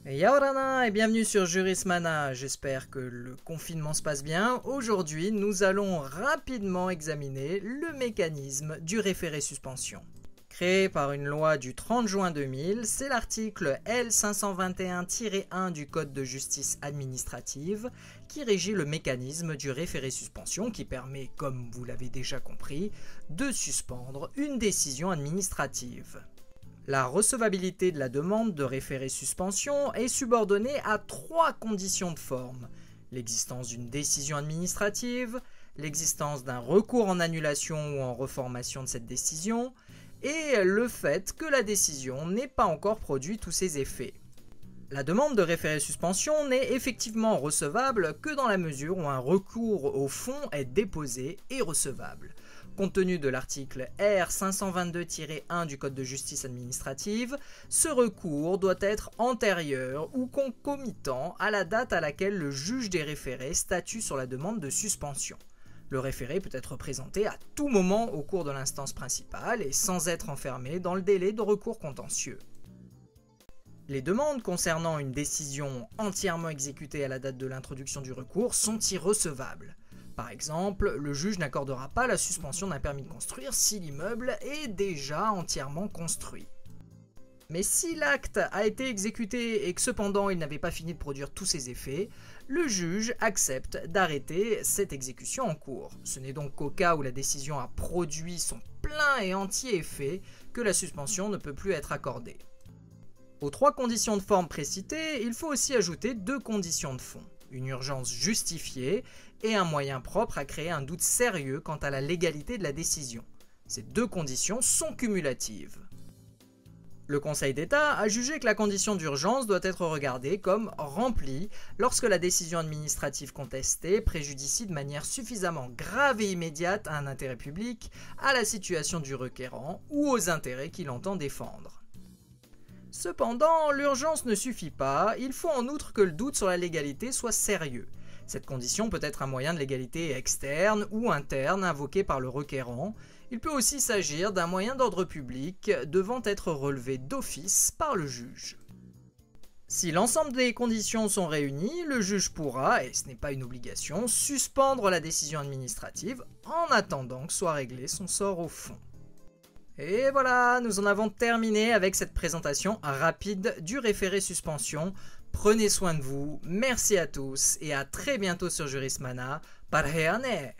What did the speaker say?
Yaorana et bienvenue sur Jurismana, j'espère que le confinement se passe bien. Aujourd'hui, nous allons rapidement examiner le mécanisme du référé suspension. Créé par une loi du 30 juin 2000, c'est l'article L521-1 du Code de justice administrative qui régit le mécanisme du référé suspension qui permet, comme vous l'avez déjà compris, de suspendre une décision administrative. La recevabilité de la demande de référé suspension est subordonnée à 3 conditions de forme: l'existence d'une décision administrative, l'existence d'un recours en annulation ou en reformation de cette décision, et le fait que la décision n'ait pas encore produit tous ses effets. La demande de référé suspension n'est effectivement recevable que dans la mesure où un recours au fond est déposé et recevable. Compte tenu de l'article R522-1 du Code de justice administrative, ce recours doit être antérieur ou concomitant à la date à laquelle le juge des référés statue sur la demande de suspension. Le référé peut être présenté à tout moment au cours de l'instance principale et sans être enfermé dans le délai de recours contentieux. Les demandes concernant une décision entièrement exécutée à la date de l'introduction du recours sont irrecevables. Par exemple, le juge n'accordera pas la suspension d'un permis de construire si l'immeuble est déjà entièrement construit. Mais si l'acte a été exécuté et que cependant il n'avait pas fini de produire tous ses effets, le juge accepte d'arrêter cette exécution en cours. Ce n'est donc qu'au cas où la décision a produit son plein et entier effet que la suspension ne peut plus être accordée. Aux 3 conditions de forme précitées, il faut aussi ajouter 2 conditions de fond: une urgence justifiée et un moyen propre à créer un doute sérieux quant à la légalité de la décision. Ces 2 conditions sont cumulatives. Le Conseil d'État a jugé que la condition d'urgence doit être regardée comme remplie lorsque la décision administrative contestée préjudicie de manière suffisamment grave et immédiate à un intérêt public, à la situation du requérant ou aux intérêts qu'il entend défendre. Cependant, l'urgence ne suffit pas, il faut en outre que le doute sur la légalité soit sérieux. Cette condition peut être un moyen de légalité externe ou interne invoqué par le requérant. Il peut aussi s'agir d'un moyen d'ordre public devant être relevé d'office par le juge. Si l'ensemble des conditions sont réunies, le juge pourra, et ce n'est pas une obligation, suspendre la décision administrative en attendant que soit réglé son sort au fond. Et voilà, nous en avons terminé avec cette présentation rapide du référé suspension. Prenez soin de vous, merci à tous et à très bientôt sur Jurismana. Parheane!